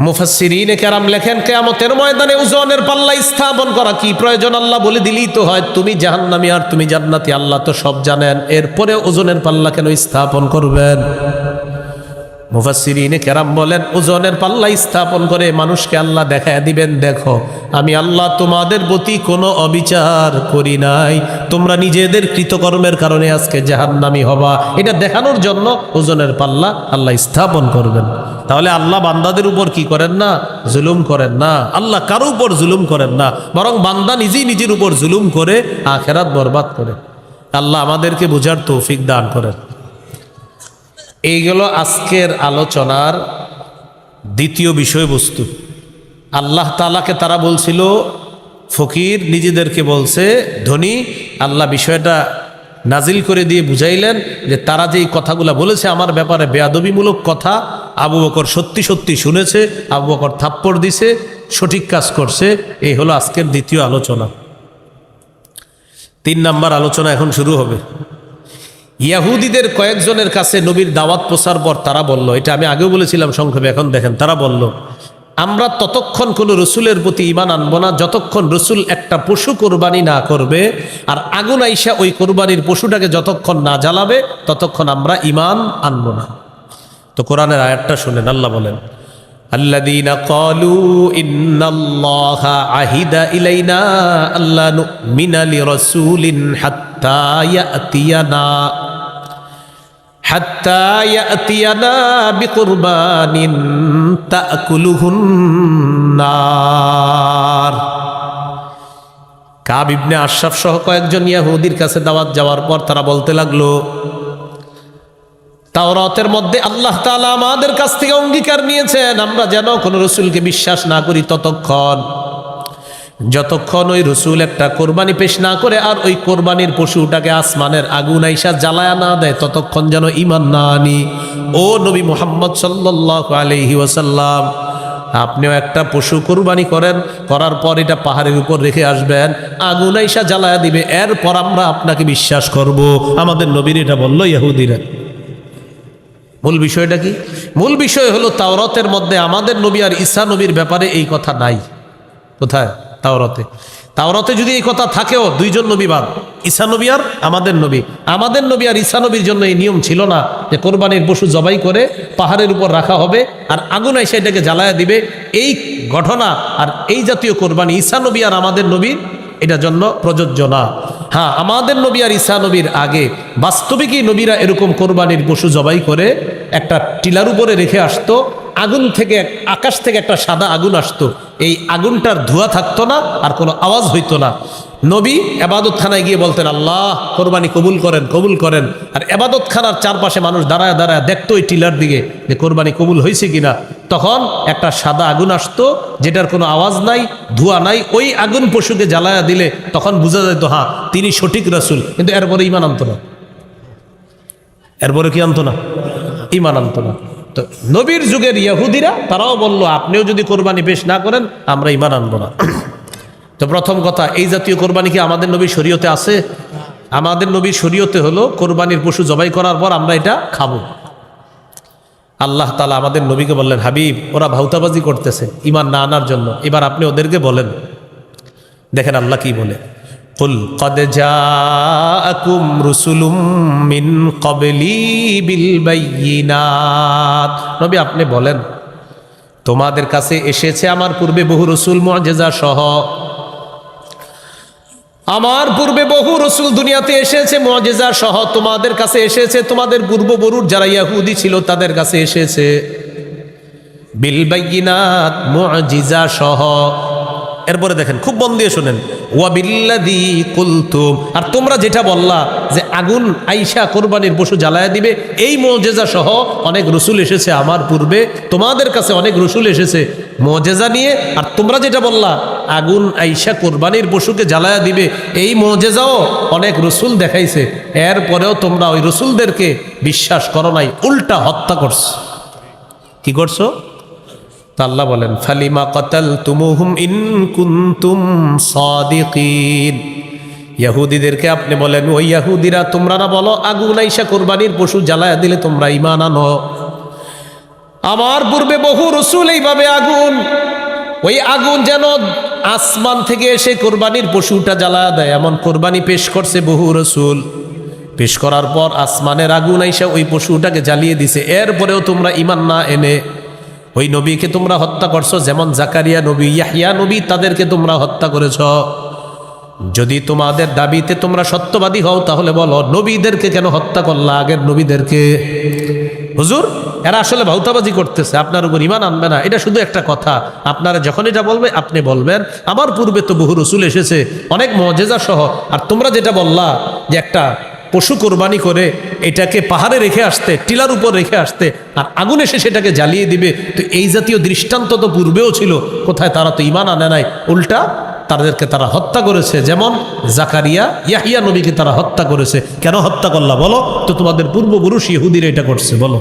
মুফাসসিরিনে কেরাম লেখেন, কিয়ামতের ময়দানে ওজনের পাল্লা স্থাপন করা কি প্রয়োজন? আল্লাহ বলে দিলেই তো হয়, তুমি জাহান্নামী আর তুমি জান্নাতি, আল্লাহ তো সব জানেন, এরপরে ওজনের পাল্লা কেন স্থাপন করবেন? মুফাসসিরিনে কেরাম বলেন, ওজনের পাল্লা স্থাপন করে মানুষকে আল্লাহ দেখায় দিবেন, দেখো আমি আল্লাহ তোমাদের প্রতি কোনো অবিচার করি নাই, তোমরা নিজেদের কৃতকর্মের কারণে আজকে জাহান্নামী হবা, এটা দেখানোর জন্য ওজনের পাল্লা আল্লাহ স্থাপন করবেন। তাহলে আল্লাহ বান্দাদের উপর কি করেন না? জুলুম করেন না। আল্লাহ কারো উপর জুলুম করেন না, বরং বান্দা নিজেই নিজের উপর জুলুম করে আখিরাত বরবাদ করে। আল্লাহ আমাদেরকে বুঝার তৌফিক দান করেন। এইগুলো আজকের আলোচনার দ্বিতীয় বিষয়বস্তু। আল্লাহ তাআলাকে তারা বলছিল ফকির, নিজেদেরকে বলছে ধনী। আল্লাহ বিষয়টা নাজিল করে দিয়ে বুঝাইলেন যে তারা যে এই কথাগুলো বলেছে আমার ব্যাপারে বেয়াদবিমূলক কথা, আবু বকর সত্যি সত্যি শুনেছে, আবু বকর থাপ্পড় দিছে, সঠিক কাজ করছে। এই হলো আজকের দ্বিতীয় আলোচনা। 3 নাম্বার আলোচনা এখন শুরু হবে। ইয়াহুদিদের কয়েকজনের কাছে নবীর দাওয়াত প্রচার পর তারা বলল, এটা আমি আগেও বলেছিলাম সংক্ষেপে, এখন দেখেন তারা বলল, আমরা ততক্ষণ কোনো রসুলের প্রতি ঈমান আনবো না যতক্ষণ রসুল একটা পশু কোরবানি না করবে, আর আগুন আইসা ওই কোরবানির পশুটাকে যতক্ষণ না জ্বালাবে ততক্ষণ আমরা ঈমান আনবো না। তো কোরআনের আয়াতটা শুনেন, আল্লাহ বলেন, আল্লাযীনা ক্বালু ইন্নাল্লাহা আহিদা ইলাইনা আল্লা নু'মিনা লিরাসূলিন হাত্তা ইয়াতিয়ানা বিকুরবানিন তাকুলুহুন নার। কাব ইবনে আশরাফ সহ কয়েকজন ইহুদির কাছে দাওয়াত যাওয়ার পর তারা বলতে লাগলো, তাওরাতের মধ্যে আল্লাহ তাআলা আমাদের কাছ থেকে অঙ্গীকার নিয়েছেন আমরা যেন কোনো রসুলকে বিশ্বাস না করি যতক্ষণ ওই রসুল একটা কোরবানি পেশ না করে আর ওই কোরবানির পশুটাকে আসমানের আগুন আইসা জ্বালায়া না দেয় ততক্ষণ যেন ঈমান না আনি। ও নবী মুহাম্মদ সাল্লাল্লাহু আলাইহি ওয়াসাল্লাম, আপনিও একটা পশু কোরবানি করেন, করার পর এটা পাহাড়ের উপর রেখে আসবেন, আগুন আইসা জ্বালায়া দিবে, এরপর আমরা আপনাকে বিশ্বাস করব। আমাদের নবীর এটা বলল ইহুদিরা। মূল বিষয়টা কি? মূল বিষয় হলো তাওরাতের মধ্যে আমাদের নবী আর ঈসা নবীর ব্যাপারে এই কথা নাই। কোথায়? তাওরাতে যদি এই কথা থাকেও, দুইজন নবী বাদ, ঈসা নবী আর আমাদের নবী। আমাদের নবী আর ঈসা নবীর জন্য এই নিয়ম ছিল না যে কোরবানির পশু জবাই করে পাহাড়ের উপর রাখা হবে আর আগুন এসে এটাকে জ্বালায়া দিবে। এই ঘটনা আর এই জাতীয় কোরবানি ঈসা নবী আর আমাদের নবীর এটার জন্য প্রযোজ্য না। হ্যাঁ, আমাদের নবী আর ঈসা নবীর আগে বাস্তবিকই নবীরা এরকম কোরবানির পশু জবাই করে একটা টিলার উপরে রেখে আসতো, আগুন থেকে, আকাশ থেকে একটা সাদা আগুন আসতো, এই আগুনটার ধোঁয়া থাকতো না আর কোনো আওয়াজ হইতো না। নবী এবাদতখানায় গিয়ে বলতেন, আল্লাহ কোরবানি কবুল করেন, কবুল করেন। আর এবাদতখানার চারপাশে মানুষ দাঁড়ায় দাঁড়ায় দেখতো ওই টিলার দিকে যে কোরবানি কবুল হয়েছে কিনা। তখন একটা সাদা আগুন আসতো যেটার কোনো আওয়াজ নাই, ধোঁয়া নাই, ওই আগুন পশুকে জ্বালায়া দিলে তখন বোঝা যেত হ্যাঁ তিনি সঠিক রাসূল। কিন্তু এরপরে ঈমান আনতো না। এরপরে কি আনতো না? ঈমান আনতো না। তো নবীর যুগের ইহুদিরা তারাও বলল, আপনিও যদি কোরবানি পেশ না করেন আমরা ঈমান আনবো না। তো প্রথম কথা, এই জাতীয় কোরবানি কি আমাদের নবীর শরীয়তে আছে? আমাদের নবীর শরীয়তে হলো কোরবানির পশু জবাই করার পর আমরা এটা খাবো। আল্লাহ তাআলা আমাদের নবীকে বললেন, হাবিব ওরা ভাউতাবাজি করতেছে ঈমান না আনার জন্য, এবার আপনি ওদেরকে বলেন। দেখেন আল্লাহ কি বলে, কুল ক্বাদ জাআকুম রুসুলুম মিন ক্বাবলি বিল বায়্যিনাত। নবী আপনি বলেন, তোমাদের কাছে এসেছে আমার পূর্বে বহু রসুল মুআজিজা সহ। আমার পূর্বে বহু রসুল দুনিয়াতে এসেছে মুআজিজা সহ, তোমাদের কাছে এসেছে, তোমাদের পূর্ববরুর যারা ইহুদি ছিল তাদের কাছে এসেছে বিল বায়্যিনাত, মুআজিজা সহ। এরপরে দেখেন, খুব মন দিয়ে শোনেন, ওয়া বিল্লাযী কুলতুম, আর তোমরা যেটা বললা যে আগুন আইসা কোরবানির পশু জ্বালায়া দিবে, এই মুআজিজা সহ অনেক রসুল এসেছে আমার পূর্বে, তোমাদের কাছে অনেক রসুল এসেছে মুআজিজা নিয়ে। আর তোমরা যেটা বললা আগুন আইসা কোরবানির পশুকে জ্বালায়া দিবে, এই মুআজিজাও অনেক রসুল দেখাইছে, এরপরেও তোমরা ওই রসুলদেরকে বিশ্বাস করো নাই, উল্টা হত্যা করছো। কি করছো? তা আল্লাহ বলেন, ফালিমা কাতালতুমুহুম ইন কুনতুম সাদিকিন। ইহুদিদেরকে আপনি বলেন, ওই ইহুদিরা তোমরা না বলো আগুন আইসা কোরবানির পশু জ্বালায়া দিলে তোমরা ঈমান আনো। আমার পূর্বে বহু রসুল এইভাবে আগুন, ওই আগুন যেন আসমান থেকে এসে কোরবানির পশুটা জ্বালায়া দেয় এমন কোরবানি পেশ করছে বহু রসুল। পেশ করার পর আসমানের আগুন আইসা ওই পশুটাকে জ্বালিয়ে দিছে। এরপরেও তোমরা ঈমান না এনে ওই নবীকে তোমরা হত্যা করছো, যেমন জাকারিয়া নবী, ইয়াহইয়া নবী, তাদেরকে তোমরা হত্যা করেছ। যদি তোমাদের দাবিতে তোমরা সত্যবাদী হও তাহলে বলো নবীদেরকে কেন হত্যা করলা, আগের নবীদেরকে? হুজুর, এরা আসলে ভাউতাবাজি করতেছে, আপনার উপর ঈমান আনবে না, এটা শুধু একটা কথা। আপনারা যখন এটা বলবে আপনি বলবেন আমার পূর্বে তো বহু রসুল এসেছে অনেক মুআজিজা সহ, আর তোমরা যেটা বললা যে একটা পশু কোরবানি করে এটাকে পাহাড়ে রেখে আসতে, টিলার উপর রেখে আসতে, আর আগুন এসে সেটাকে জ্বালিয়ে দিবে, তো এই জাতীয় দৃষ্টান্ত তো পূর্বেও ছিল, কোথায়? তারা তো ঈমান আনে নাই, উল্টা তাদেরকে তারা হত্যা করেছে। যেমন জাকারিয়া, ইয়াহইয়া নবীকে তারা হত্যা করেছে। কেন হত্যা করলা বলো তো? তোমাদের পূর্বপুরুষ ইহুদিরা এটা করছে, বলো।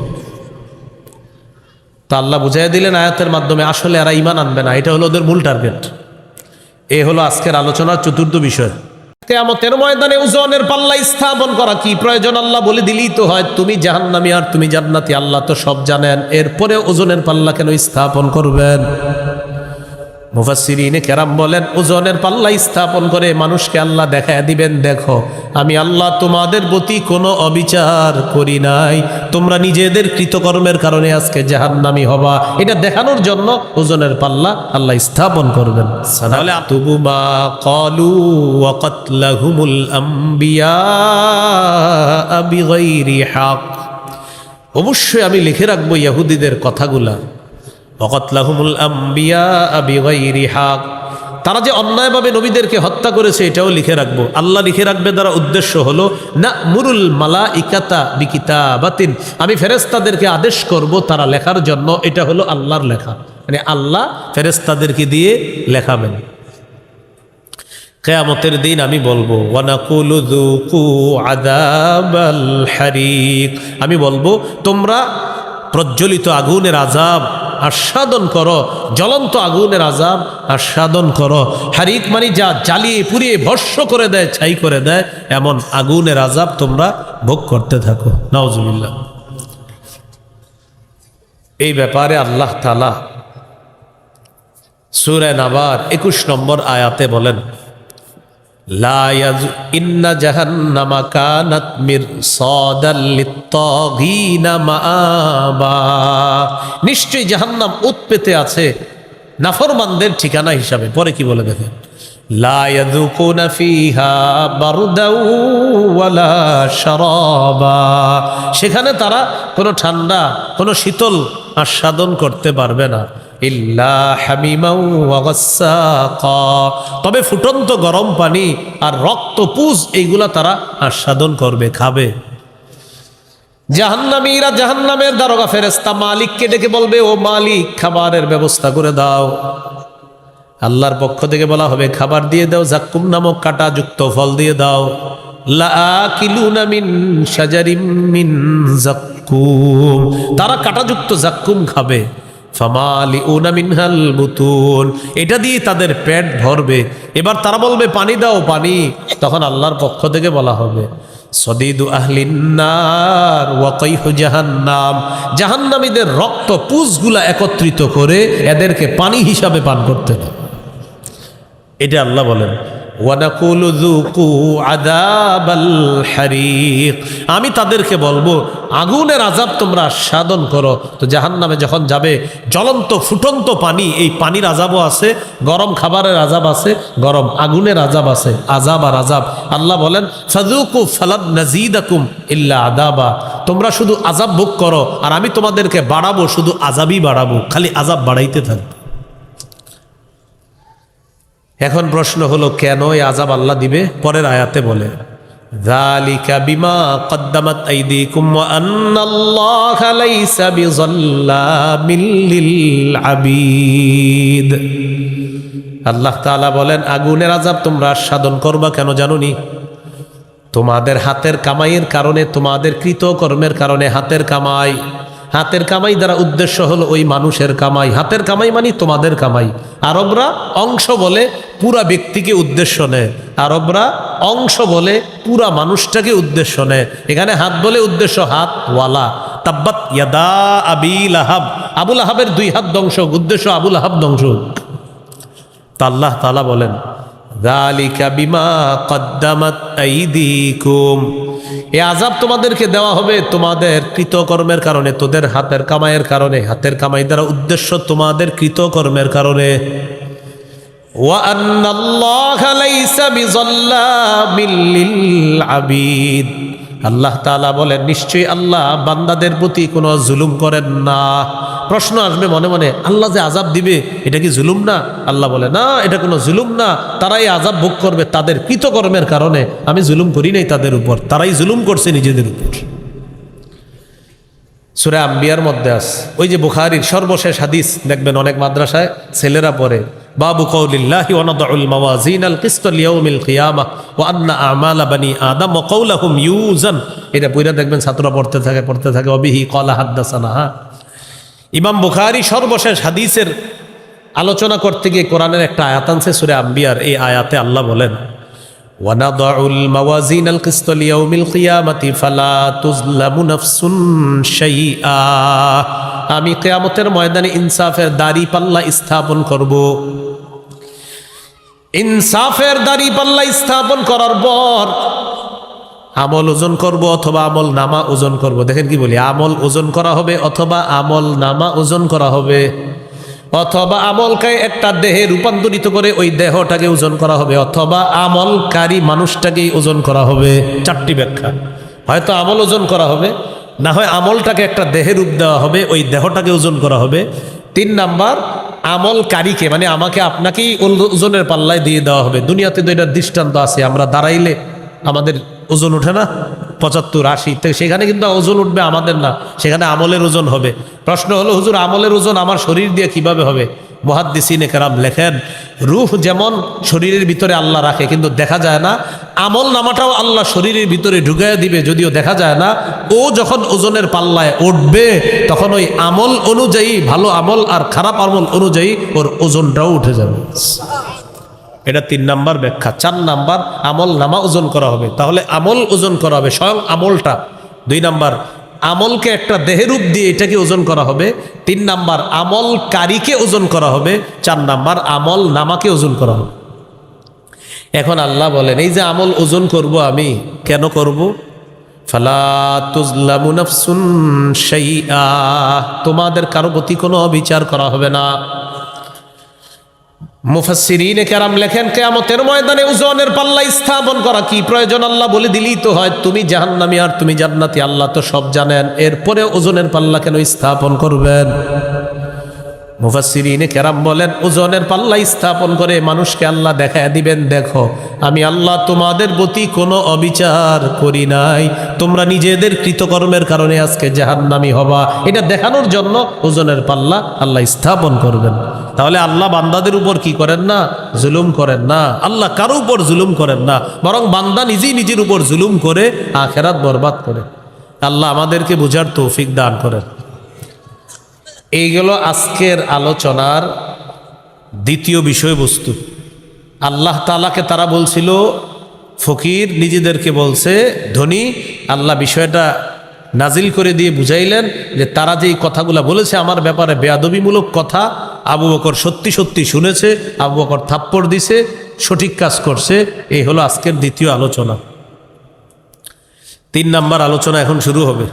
তা আল্লাহ বুঝাই দিলেন আয়াতের মাধ্যমে আসলে এরা ঈমান আনবে না, এটা হলো ওদের মূল টার্গেট। এ হলো আজকের আলোচনার চতুর্থ বিষয়। কিয়ামতের ময়দানে ওজনের পাল্লা স্থাপন করা কি প্রয়োজন? আল্লাহ বলে দিলেই তো হয়, তুমি জাহান্নামী আর তুমি জান্নাতি, আল্লাহ তো সব জানেন। এরপরে ওজনের পাল্লা কেন স্থাপন করবেন? মুফাসসিরিনে কেরাম বলেন, ওজনের পাল্লা স্থাপন করে মানুষকে আল্লাহ দেখায় দিবেন, দেখো আমি আল্লাহ তোমাদের প্রতি কোনো অবিচার করি নাই, তোমরা নিজেদের কৃতকর্মের কারণে আজকে জাহান্নামী হবা। এটা দেখানোর জন্য ওজনের পাল্লা আল্লাহ স্থাপন করবেন। সানাতুবু মা ক্বালু ওয়া কাতলাহুমুল আমবিয়া বিগাইরি হক। অবশ্যই আমি লিখে রাখবো ইহুদিদের কথাগুলা। ওয়াকাতলাহুমুল আমবিয়া বিগাইরি হক, তারা যে অন্যায়ভাবে নবীদেরকে হত্যা করেছে এটাও লিখে রাখবো। আল্লাহ লিখে রাখবে দ্বারা উদ্দেশ্য হলো না'মুরুল মালাইকাতা বিকিতাবাতিন, আমি ফেরেশতাদেরকে আদেশ করব তারা লেখার জন্য। এটা হলো আল্লাহর লেখা, মানে আল্লাহ ফেরেশতাদেরকে দিয়ে লেখাবেন। কিয়ামতের দিন আমি বলবো ওয়ানাকুলু যুকু আযাবাল হারিক, আমি বলবো তোমরা প্রজ্বলিত আগুনের আযাব আস্বাদন করো, জ্বলন্ত আগুনের আযাব আস্বাদন করো। হারিক মানে যা জ্বালিয়ে পুড়িয়ে ভস্ম করে দেয়, ছাই করে দেয়, এমন আগুনের আযাব তোমরা ভোগ করতে থাকো। নাউজুবিল্লাহ। এই ব্যাপারে আল্লাহ তাআলা সূরা নাবার 21 নম্বর আয়াতে বলেন, লা ইয়াজু ইন্না জাহান্নামা কানাত মিরসাদাল লিত্তাগিনা মাআবা, নিশ্চয়ই জাহান্নাম উৎপেতে আছে নাফরমানদের ঠিকানা হিসাবে। পরে কি বলে দেখেন, লা ইয়াযুকুনা ফিহা বারদাও ওয়ালা শারাবা, সেখানে তারা কোনো ঠান্ডা কোনো শীতল আস্বাদন করতে পারবে না। ইল্লা হামিমাও ওয়া গাসসাকা, তবে ফুটন্ত গরম পানি আর রক্তপুজ এইগুলা তারা আস্বাদন করবে, খাবে। জাহান্নামীরা জাহান্নামের দারোগা ফেরেশতা মালিককে ডেকে বলবে, ও মালিক খাবারের ব্যবস্থা করে দাও। আল্লাহর পক্ষ থেকে বলা হবে খাবার দিয়ে দাও, জাক্কুম নামক কাঁটাযুক্ত ফল দিয়ে দাও। লাআকিলুনা মিন শাজারিম মিন জাক্কুম, তারা কাঁটাযুক্ত জাক্কুম খাবে। ফামালিউনা মিনহাল বুতুন, এটা দিয়ে তাদের পেট ভরবে। এবার তারা বলবে পানি দাও, পানি। তখন আল্লাহর পক্ষ থেকে বলা হবে সদিদু আহলিন নার ওয়া কাইহু জাহান্নাম, জাহান্নামীদের রক্ত পুজগুলা একত্রিত করে এদেরকে পানি হিসাবে পান করতে হবে। এটা আল্লাহ বলেন ওয়ানাকুলু যুকু আযাবাল হারিক, আমি তাদেরকে বলবো আগুনের আযাব তোমরা আস্বাদন করো। তো জাহান্নামে যখন যাবে জ্বলন্ত ফুটন্ত পানি, এই পানির আযাবও আছে, গরম খাবারের আযাব আছে, গরম আগুনের আযাব আছে, আযাব আর আযাব। আল্লাহ বলেন ফাযুকু ফালান নাযীদাকুম ইল্লা আযাবা, তোমরা শুধু আযাব ভোগ করো আর আমি তোমাদেরকে বাড়াবো, শুধু আযাবই বাড়াবো, খালি আযাব বাড়াইতে থাকবে। এখন প্রশ্ন হলো কেন এই আযাব আল্লাহ দিবে? পরের আয়াতে বলে যালিকা বিমা কদ্দামাত আইদিকুম ওয়া আন্নাল্লাহা লাইসা বিযাল্লামিল লিল আবিদ। আল্লাহ তাআলা বলেন আগুনের আযাব তোমরা আস্বাদন করবা কেন জানোনি? তোমাদের হাতের কামাইয়ের কারণে, তোমাদের কৃতকর্মের কারণে। হাতের কামাই, হাতের কামাই দ্বারা উদ্দেশ্য হলো ওই মানুষের কামাই। হাতের কামাই মানে তোমাদের কামাই। আরবরা অংশ বলে পুরা ব্যক্তিকে উদ্দেশ্য নেয়, আরবরা অংশ বলে পুরা মানুষটাকে উদ্দেশ্য নেয়। এখানে হাত বলে উদ্দেশ্য হাত ওয়ালা। তাব্বাত ইয়াদা আবি লাহাব, আবু লাহাবের 2 হাত ধ্বংস, উদ্দেশ্য আবু লাহাব ধ্বংস। তা আল্লাহ তাআলা বলেন যালিকা বিমা কদ্দামাত আইদিকুম, এই আযাব তোমাদেরকে দেওয়া হবে তোমাদের কৃতকর্মের কারণে, তোদের হাতের কামাইয়ের কারণে। হাতের কামাই দ্বারা উদ্দেশ্য তোমাদের কৃতকর্মের কারণে। ওয়া আন্নাল্লাহা লাইসা বিযাল্লামিল লিল আবিদ, আল্লাহ তাআলা বলেন নিশ্চয়ই আল্লাহ বান্দাদের প্রতি কোনো জুলুম করেন না। প্রশ্ন আসবে মনে মনে, আল্লাহ যে আযাব দিবে এটা কি জুলুম না? আল্লাহ বলে না, এটা কোনো জুলুম না। তারাই আযাব ভোগ করবে তাদের কৃতকর্মের কারণে, আমি জুলুম করি নাই তাদের উপর, তারাই জুলুম করছে নিজেদের উপর। সূরা আম্বিয়ার মধ্যে আছে, ওই যে বুখারীর সর্বশেষ হাদিস দেখবেন অনেক মাদ্রাসায় ছেলেরা পড়ে, বাবু কওলিল্লাহি ওয়া নাদউল মাওয়াজিনাল কিসতা লিয়াউমিল কিয়ামাহ ওয়া আন্না আমালা বানি আদম ওয়া কওলাহুম ইউজান। এটা পড়ে দেখবেন ছাত্ররা পড়তে থাকে ওয়াবিহি ক্বালা হাদাসানা। ইমাম বুখারী সর্বশেষ হাদিসের আলোচনা করতে গিয়ে কোরআনের একটা আয়াত আনছে সূরা আম্বিয়ার। এই আয়াতে আল্লাহ বলেন ওয়ানাদউল মাওয়াজিনাল কিসতা লিয়াউমিল কিয়ামাতি ফালা তুজলামু নাফসুন শাইআ, আমি কিয়ামতের ময়দানে ইনসাফের দাঁড়িপাল্লা স্থাপন করব। ইনসাফের দাঁড়িপাল্লা স্থাপন করার পর আমল ওজন করব অথবা আমল নামা ওজন করব। দেখেন কি বলি, আমল ওজন করা হবে অথবা আমল নামা ওজন করা হবে, অথবা আমলকে একটা দেহে রূপান্তরিত করে ওই দেহটাকে ওজন করা হবে, অথবা আমলকারী মানুষটাকেই ওজন করা হবে। চারটি ব্যাখ্যা, হয়তো আমল ওজন করা হবে, না হয় আমলটাকে একটা দেহে রূপ দেওয়া হবে, ওই দেহটাকে ওজন করা হবে। 3 নাম্বার, আমলকারীকে মানে আমাকে আপনাকেই ওজনের পাল্লায় দিয়ে দেওয়া হবে। দুনিয়াতে তো এটার দৃষ্টান্ত আছে, আমরা দাঁড়াইলে আমাদের ওজন ওঠে না 75 80, সেখানে কিন্তু ওজন উঠবে আমাদের না, সেখানে আমলের ওজন হবে। প্রশ্ন হলো হুজুর আমলের ওজন আমার শরীর দিয়ে কিভাবে হবে? মুহাদ্দিসিনে কেরাম লেখেন রূহ যেমন শরীরের ভিতরে আল্লাহ রাখে কিন্তু দেখা যায় না, আমল নামাটাও আল্লাহ শরীরের ভিতরে ঢুকাইয়া দিবে যদিও দেখা যায় না। ও যখন ওজনের পাল্লায় উঠবে তখন ওই আমল অনুযায়ী, ভালো আমল আর খারাপ আমল অনুযায়ী ওর ওজনটাও উঠে যাবে। এটা 3 নাম্বার ব্যাখ্যা। 4 নাম্বার, আমল নামা ওজন করা হবে, তাহলে আমল ওজন করা হবে স্বয়ং আমলটা। 2 নাম্বার, আমলকে একটা দেহরূপ দিয়ে এটাকে ওজন করা হবে। 3 নাম্বার, আমলকারীকে ওজন করা হবে। 4 নাম্বার, আমল নামাকে ওজন করা হবে। এখন আল্লাহ বলেন এই যে আমল ওজন করব আমি, কেন করব? ফালা তুজলামু নাফসুন শাইআ, তোমাদের কারো প্রতি কোনো বিচার করা হবে না। মুফাসসিরিনে কেরাম লেখেন কিয়ামতের ময়দানে ওজনের পাল্লা স্থাপন করা কি প্রয়োজন? আল্লাহ বলে দিলেই তো হয়, তুমি জাহান্নামী আর তুমি জান্নাতি, আল্লাহ তো সব জানেন, এরপরে ওজনের পাল্লা কেন স্থাপন করবেন? মুফাসসিরিনে কেরাম বলেন ওজনের পাল্লা স্থাপন করে মানুষকে আল্লাহ দেখায় দিবেন, দেখো আমি আল্লাহ তোমাদের প্রতি কোনো অবিচার করি নাই, তোমরা নিজেদের কৃতকর্মের কারণে আজকে জাহান্নামী হবা। এটা দেখানোর জন্য ওজনের পাল্লা আল্লাহ স্থাপন করবেন। তাহলে আল্লাহ বান্দাদের উপর কি করেন না? জুলুম করেন না। আল্লাহ কারো উপর জুলুম করেন না, বরং বান্দা নিজেই নিজের উপর জুলুম করে আখিরাত বরবাদ করে। আল্লাহ আমাদেরকে বুঝার তৌফিক দান করেন। এইগুলো আজকের আলোচনার দ্বিতীয় বিষয়বস্তু। আল্লাহ তাআলাকে তারা বলছিল ফকির, নিজেদেরকে বলছে ধনী। আল্লাহ বিষয়টা নাজিল করে দিয়ে বুঝাইলেন যে তারা যে এই কথাগুলো বলেছে আমার ব্যাপারে বেয়াদবিমূলক কথা, আবু বকর সত্যি সত্যি শুনেছে, আবু বকর থাপ্পড় দিছে, সঠিক কাজ করছে। এই হলো আজকের দ্বিতীয় আলোচনা। 3 নাম্বার আলোচনা এখন শুরু হবে।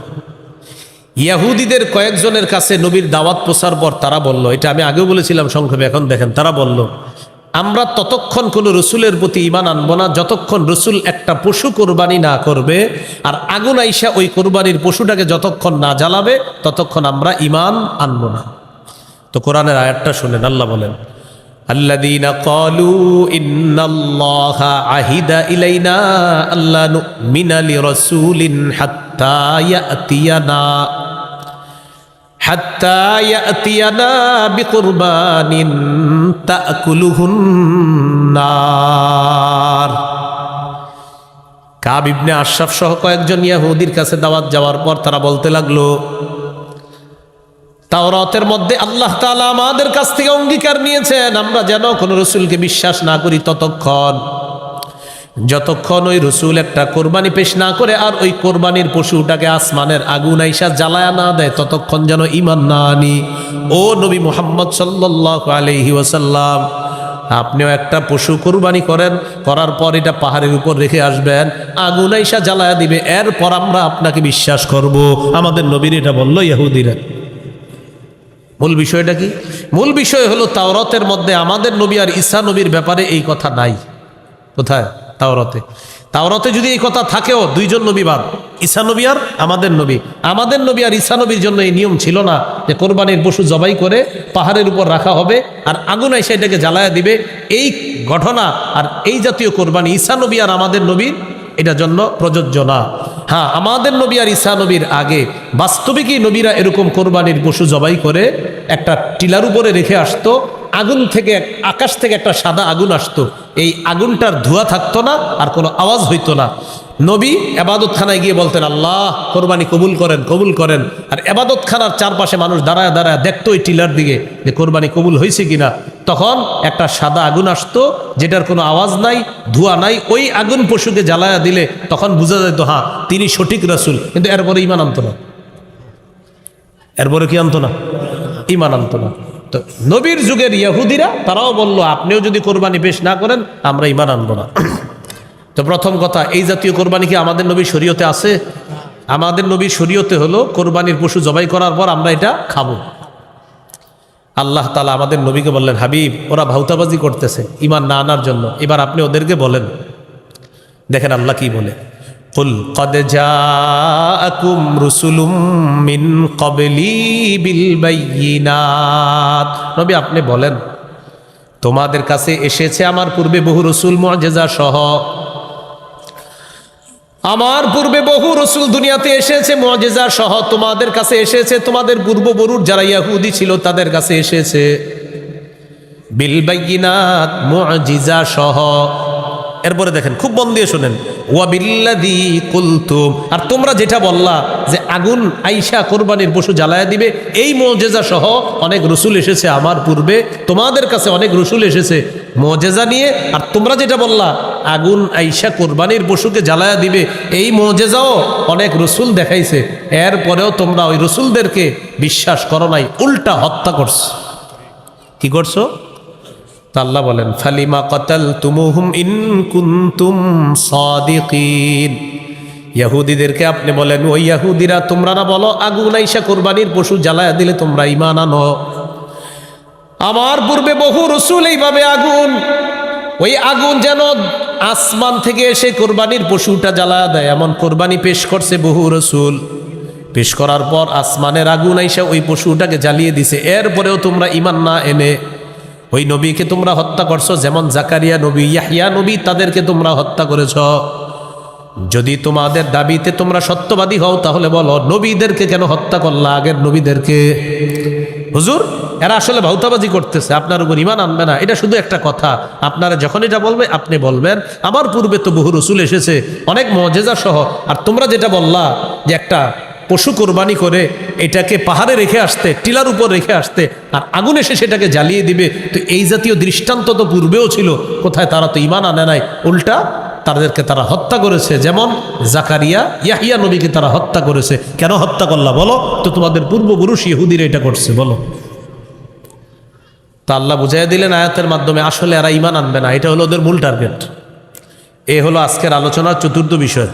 ইয়াহুদিদের কয়েকজনের কাছে নবীর দাওয়াত প্রচার পর তারা বলল, এটা আমি আগেও বলেছিলাম সংক্ষেপে, এখন দেখেন তারা বলল আমরা ততক্ষণ কোনো রসুলের প্রতি ঈমান আনবো না যতক্ষণ রসুল একটা পশু কোরবানি না করবে, আর আগুন আইসা ওই কোরবানির পশুটাকে যতক্ষণ না জ্বালাবে ততক্ষণ আমরা ঈমান আনবো না। তো কোরআনের আয়াতটা শুনেন, আল্লাহ বলেন আল্লাযীনা ক্বালু ইন্নাল্লাহা আহিদা ইলাইনা আল্লা নু'মিনা লিরাসূলিন হাত্তা ইয়াতিয়ানা বিকুরবানিন তাকুলুহুন নার। কাব ইবনে আশরাফ সহ কয়েকজন ইহুদির কাছে দাওয়াত যাওয়ার পর তারা বলতে লাগলো তাওরাতের মধ্যে আল্লাহ তাআলা আমাদের কাছ থেকে অঙ্গীকার নিয়েছেন আমরা যেন কোনো রসুলকে বিশ্বাস না করি যতক্ষণ ওই রসুল একটা কোরবানি পেশ না করে আর ওই কোরবানির পশুটাকে আসমানের আগুন আইসা জ্বালায়া না দেয় ততক্ষণ যেন ঈমান না আনি। ও নবী মুহাম্মদ সাল্লাল্লাহু আলাইহি ওয়াসাল্লাম, আপনিও একটা পশু কুরবানি করেন, করার পর এটা পাহাড়ের উপর রেখে আসবেন, আগুন আইসা জ্বালায়া দিবে, এরপর আমরা আপনাকে বিশ্বাস করব। আমাদের নবীর এটা বলল ইহুদিরা। মূল বিষয়টা কি? মূল বিষয় হলো তাওরাতের মধ্যে আমাদের নবী আর ঈসা নবীর ব্যাপারে এই কথা নাই। কোথায়? তাওরাতে। তাওরাতে যদি এই কথা থাকেও, দুইজন নবী বাদ, ঈসা নবী আর আমাদের নবী। আমাদের নবী আর ঈসা নবীর জন্য এই নিয়ম ছিল না যে কোরবানির পশু জবাই করে পাহাড়ের উপর রাখা হবে আর আগুন এসে এটাকে জ্বালায়া দিবে। এই ঘটনা আর এই জাতীয় কোরবানি ঈসা নবী আর আমাদের নবীর এটার জন্য প্রযোজ্য না। হ্যাঁ, আমাদের নবী আর ঈসা নবীর আগে বাস্তবিকই নবীরা এরকম কোরবানির পশু জবাই করে একটা টিলার উপরে রেখে আসতো, আগুন থেকে, আকাশ থেকে একটা সাদা আগুন আসতো, এই আগুনটার ধোঁয়া থাকতো না আর কোনো আওয়াজ হইতো না। নবী এবাদতখানায় গিয়ে বলতেন, আল্লাহ কোরবানি কবুল করেন, কবুল করেন। আর এবাদতখানার চারপাশে মানুষ দাঁড়ায় দাঁড়ায় দেখতো ওই টিলার দিকে যে কোরবানি কবুল হয়েছে কিনা। তখন একটা সাদা আগুন আসতো, যেটার কোনো আওয়াজ নাই, ধোঁয়া নাই। ওই আগুন পশুকে জ্বালায়া দিলে তখন বোঝা যেত হ্যাঁ তিনি সঠিক রাসূল। কিন্তু এরপরে ঈমান আনতো না। এরপরে কি আনতো না? ঈমান আনতো না। তো নবীর যুগের ইহুদিরা তারাও বলল, আপনিও যদি কোরবানি পেশ না করেন আমরা ঈমান আনবো না। তো প্রথম কথা, এই জাতীয় কোরবানি কি আমাদের নবীর শরীয়তে আছে? আমাদের নবীর শরীয়তে হলো কোরবানির পশু জবাই করার পর আমরা এটা খাবো। আল্লাহ তাআলা আমাদের নবীকে বললেন, হাবিব ওরা ভাউতাবাজি করতেছে ঈমান না আনার জন্য, এবার আপনি ওদেরকে বলেন। দেখেন আল্লাহ কি বলে, কুল ক্বাদ জাআকুম রুসুলুম মিন ক্বাবলি বিল বায়্যিনাত। নবী আপনি বলেন, তোমাদের কাছে এসেছে আমার পূর্বে বহু রসুল মুআজিজা সহ। আমার পূর্বে বহু রসুল দুনিয়াতে এসেছে মুআজিজা সহ, তোমাদের কাছে এসেছে, তোমাদের পূর্ববরুর যারা ইহুদি ছিল তাদের কাছে এসেছে বিল বায়্যিনাত, মুআজিজা সহ। এরপরে দেখেন, খুব মন দিয়ে শোনেন, ওয়া বিল্লাযী কুলতুম, আর তোমরা যেটা বললা যে আগুন আইসা কোরবানির পশু জ্বালায়া দিবে, এই মুআজিজা সহ অনেক রসুল এসেছে আমার পূর্বে, তোমাদের কাছে অনেক রসুল এসেছে মুআজিজা নিয়ে। আর তোমরা যেটা বললা আগুন আইসা কোরবানির পশুকে জ্বালায়া দিবে, এই মুআজিজাও অনেক রসুল দেখাইছে, এরপরেও তোমরা ওই রসুলদেরকে বিশ্বাস করো নাই, উল্টা হত্যা করছো। কি করছো? আল্লাহ বলেন, ফালিমা কাতালতুমুহুম ইন কুনতুম সাদিকিন। ইহুদিদেরকে আপনি বলেন, ওই ইহুদিরা তোমরা না বলো আগুন আইসা কোরবানির পশু জ্বালায়া দিলে তোমরা ঈমান আনো। আমার পূর্বে বহু রসুল এইভাবে আগুন, ওই আগুন যেন আসমান থেকে এসে কোরবানির পশুটা জ্বালায়া দেয়, এমন কোরবানি পেশ করছে বহু রসুল। পেশ করার পর আসমানের আগুন আইসা ওই পশুটাকে জ্বালিয়ে দিছে, এরপরেও তোমরা ঈমান না এনে ওই নবীকে তোমরা হত্যা করছো। যেমন জাকারিয়া নবী, ইয়াহইয়া নবী, তাদেরকে তোমরা হত্যা করেছ। যদি তোমাদের দাবিতে তোমরা সত্যবাদী হও তাহলে বলো নবীদেরকে কেন হত্যা করলা, আগের নবীদেরকে? হুজুর এরা আসলে ভাউতাবাজি করতেছে, আপনার উপর ঈমান আনবে না, এটা শুধু একটা কথা। আপনারা যখন এটা বলবে আপনি বলবেন, আমার পূর্বে তো বহু রসুল এসেছে অনেক মুআজিজা সহ, আর তোমরা যেটা বললা যে একটা পশু কোরবানি করে এটাকে পাহাড়ে রেখে আসতে, টিলার উপর রেখে আসতে, আর আগুন এসে সেটাকে জ্বালিয়ে দিবে, তো এই জাতীয় দৃষ্টান্ত তো পূর্বেও ছিল, কোথায়? তারা তো ঈমান আনে নাই, উল্টা তাদেরকে তারা হত্যা করেছে। যেমন জাকারিয়া, ইয়াহইয়া নবীকে তারা হত্যা করেছে। কেন হত্যা করলা বলো? তো তোমাদের পূর্বপুরুষ ইহুদিরা এটা করছে, বলো। তা আল্লাহ বুঝাইয়া দিলেন আয়াতের মাধ্যমে, আসলে এরা ঈমান আনবে না, এটা হলো ওদের মূল টার্গেট। এ হলো আজকের আলোচনার চতুর্থ বিষয়।